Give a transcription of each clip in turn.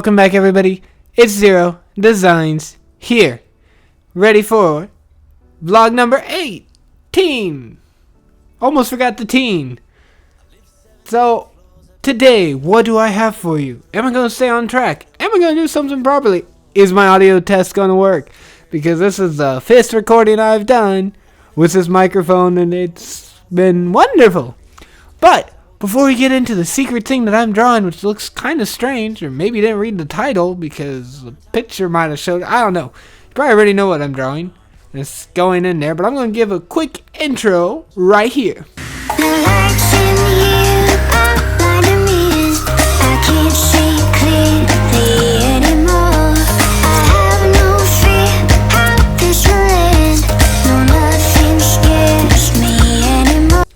welcome back everybody. It's Zero Designs here, ready for vlog number 18. Almost forgot the teen. So today, what do I have for you? Am I going to stay on track? Am I going to do something properly? Is my audio test going to work? Because this is the 5th recording I've done with this microphone and it's been wonderful. But before we get into the secret thing that I'm drawing, which looks kind of strange, or maybe you didn't read the title because the picture might have showed, I don't know. You probably already know what I'm drawing. It's going in there, but I'm going to give a quick intro right here.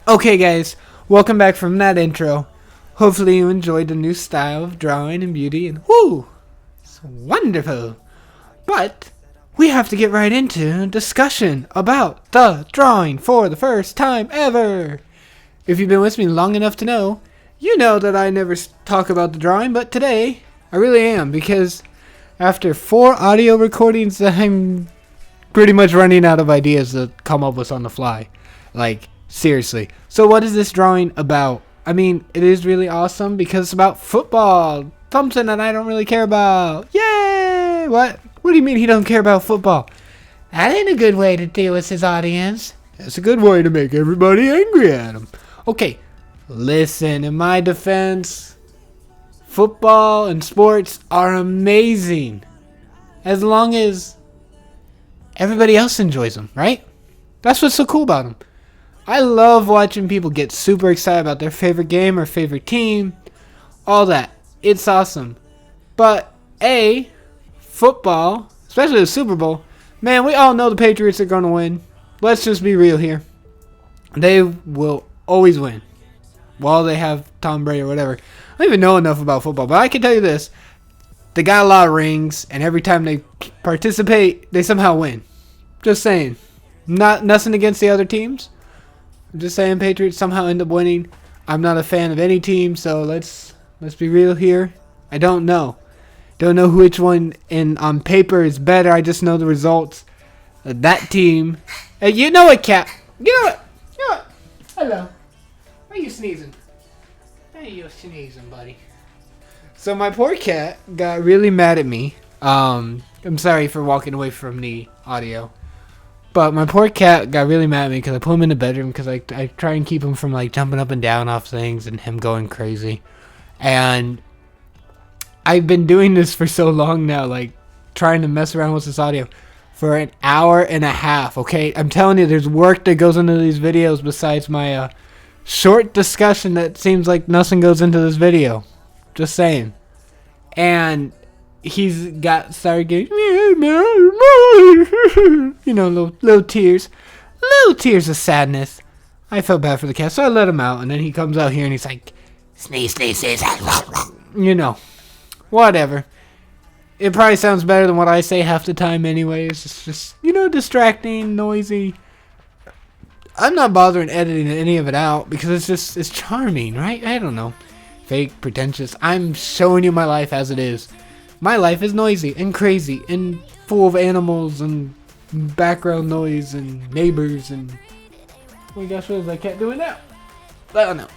Okay guys, welcome back from that intro. Hopefully you enjoyed the new style of drawing and beauty, and whoo, it's wonderful. But we have to get right into a discussion about the drawing for the first time ever. If you've been with me long enough to know, you know that I never talk about the drawing, but today I really am, because after 4 audio recordings, I'm pretty much running out of ideas to come up with on the fly. Like, seriously. So what is this drawing about? I mean, it is really awesome because it's about football. Something that I don't really care about. Yay! What? What do you mean he don't care about football? That ain't a good way to deal with his audience. That's a good way to make everybody angry at him. Okay, listen, in my defense, football and sports are amazing. As long as everybody else enjoys them, right? That's what's so cool about them. I love watching people get super excited about their favorite game or favorite team. All that. It's awesome. But, football, especially the Super Bowl, man, we all know the Patriots are going to win. Let's just be real here. They will always win. While they have Tom Brady or whatever. I don't even know enough about football, but I can tell you this. They got a lot of rings, and every time they participate, they somehow win. Just saying. Nothing against the other teams. I'm just saying Patriots somehow end up winning. I'm not a fan of any team, so let's be real here. I don't know. Don't know which one on paper is better. I just know the results. That team. Hey, you know what, Cap? You know what? Hello. Why are you sneezing? Why are you sneezing, buddy? So my poor cat got really mad at me. I'm sorry for walking away from the audio. But my poor cat got really mad at me because I put him in the bedroom because I try and keep him from like jumping up and down off things and him going crazy. And I've been doing this for so long now, like trying to mess around with this audio for an hour and a half, okay? I'm telling you, there's work that goes into these videos besides my short discussion that seems like nothing goes into this video. Just saying. And he's started getting, you know, little tears of sadness. I felt bad for the cat, so I let him out, and then he comes out here and he's like, sneeze, sneeze, sneeze, you know, whatever. It probably sounds better than what I say half the time anyways. It's just, you know, distracting, noisy. I'm not bothering editing any of it out because it's charming, right? I don't know. Fake, pretentious. I'm showing you my life as it is. My life is noisy and crazy and full of animals and background noise and neighbors and... Oh my gosh, what is that cat doing now? I don't know.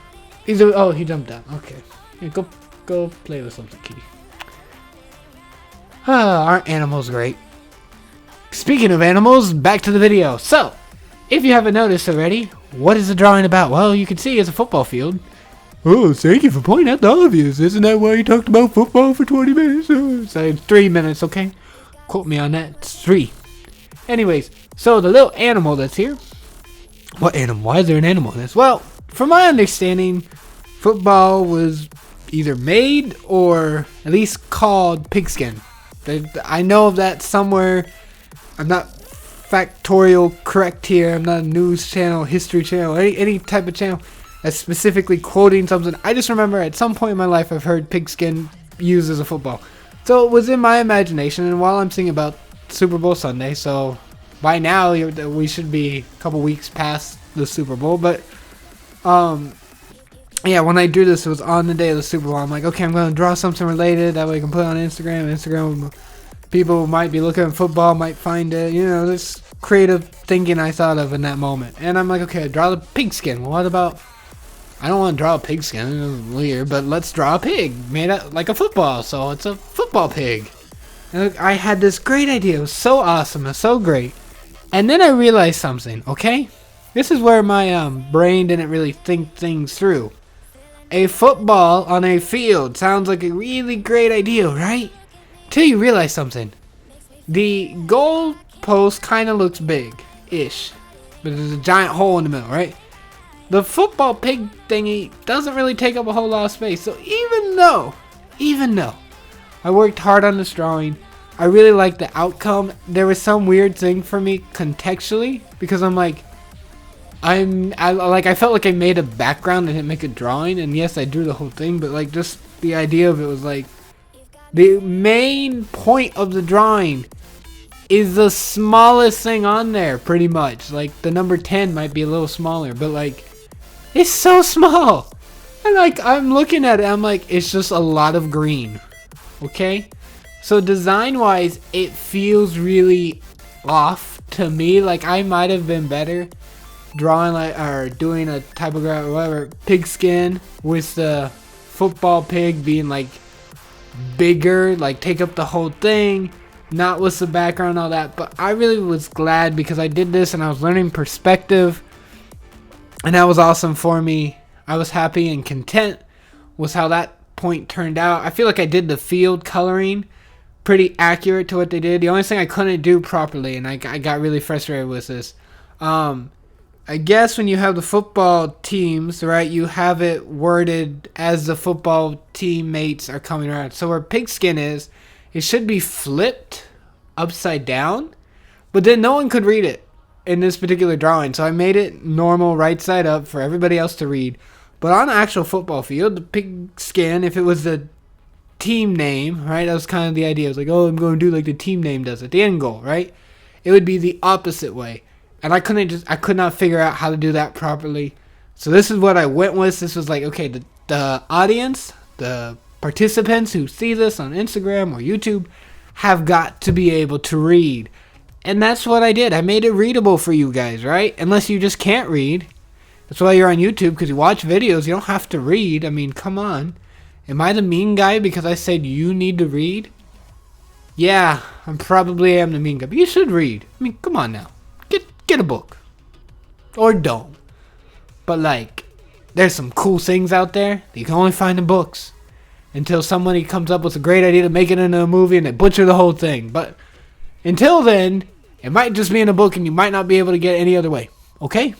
He jumped down. Okay. Yeah, go play with something, kitty. Aren't animals great? Speaking of animals, back to the video. So, if you haven't noticed already, what is the drawing about? Well, you can see it's a football field. Oh, thank you for pointing out the obvious. Isn't that why you talked about football for 20 minutes? So 3 minutes, okay? Quote me on that. It's 3. Anyways, so the little animal that's here. What animal? Why is there an animal in this? Well, from my understanding, football was either made or at least called pigskin. I know of that somewhere. I'm not factorial correct here. I'm not a news channel, history channel, any type of channel that's specifically quoting something. I just remember at some point in my life I've heard pigskin used as a football. So it was in my imagination, and while I'm thinking about Super Bowl Sunday, so by now we should be a couple weeks past the Super Bowl, but yeah, when I drew this, it was on the day of the Super Bowl. I'm like, okay, I'm going to draw something related. That way I can put it on Instagram. Instagram, people might be looking at football, might find it. You know, this creative thinking I thought of in that moment. And I'm like, okay, draw the pigskin. Well, what about... I don't want to draw a pigskin. It's weird, but let's draw a pig made out like a football. So it's a football pig. And I had this great idea. It was so awesome. It was so great. And then I realized something, okay? This is where my brain didn't really think things through. A football on a field sounds like a really great idea, right? Till you realize something. The goal post kind of looks big-ish. But there's a giant hole in the middle, right? The football pig thingy doesn't really take up a whole lot of space. So even though I worked hard on this drawing, I really liked the outcome, there was some weird thing for me contextually. Because I'm like, I felt like I made a background and didn't make a drawing. And yes, I drew the whole thing, but like just the idea of it was like, the main point of the drawing is the smallest thing on there, pretty much. Like the number 10 might be a little smaller, but like, it's so small. And like, I'm looking at it, I'm like, it's just a lot of green. Okay? So design wise, it feels really off to me. Like I might have been better drawing like, or doing a typograph or whatever, pigskin with the football pig being like bigger, like take up the whole thing, not with the background and all that. But I really was glad because I did this and I was learning perspective, and that was awesome for me. I was happy and content with how that point turned out. I feel like I did the field coloring pretty accurate to what they did. The only thing I couldn't do properly, and I got really frustrated with this, I guess when you have the football teams, right, you have it worded as the football teammates are coming around. So where pigskin is, it should be flipped upside down, but then no one could read it in this particular drawing. So I made it normal right side up for everybody else to read. But on an actual football field, the pigskin, if it was the team name, right, that was kind of the idea. I was like, oh, I'm going to do like the team name does at the end goal, right? It would be the opposite way. And I could not figure out how to do that properly. So this is what I went with. This was like, okay, the audience, the participants who see this on Instagram or YouTube have got to be able to read. And that's what I did. I made it readable for you guys, right? Unless you just can't read. That's why you're on YouTube, because you watch videos. You don't have to read. I mean, come on. Am I the mean guy because I said you need to read? Yeah, I probably am the mean guy. But you should read. I mean, come on now. Get a book. Or don't. But like, there's some cool things out there that you can only find in books. Until somebody comes up with a great idea to make it into a movie and they butcher the whole thing. But until then, it might just be in a book and you might not be able to get it any other way. Okay?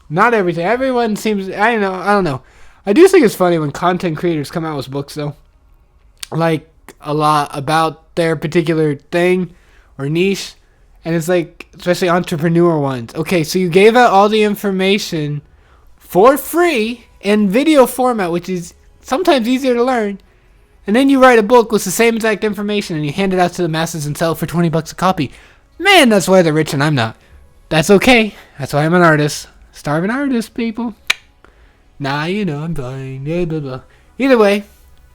Not everything. Everyone seems... I don't know. I do think it's funny when content creators come out with books, though. Like, a lot about their particular thing or niche. And it's like, especially entrepreneur ones. Okay, so you gave out all the information for free in video format, which is sometimes easier to learn. And then you write a book with the same exact information and you hand it out to the masses and sell it for 20 bucks a copy. Man, that's why they're rich and I'm not. That's okay. That's why I'm an artist. Starving artist, people. Nah, you know, I'm fine. Blah, blah, blah. Either way,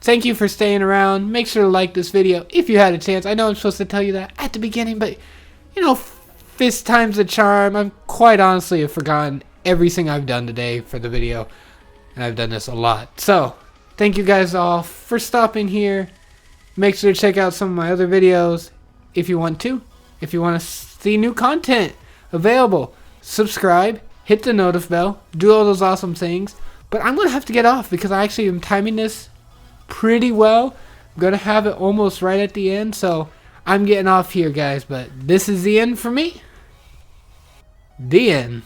thank you for staying around. Make sure to like this video if you had a chance. I know I'm supposed to tell you that at the beginning, but, you know, fifth time's a charm. I'm quite honestly have forgotten everything I've done today for the video. And I've done this a lot. So, thank you guys all for stopping here. Make sure to check out some of my other videos if you want to. If you want to see new content available, subscribe, hit the notif bell, do all those awesome things. But I'm going to have to get off because I actually am timing this pretty well. I'm going to have it almost right at the end. So I'm getting off here, guys. But this is the end for me. The end.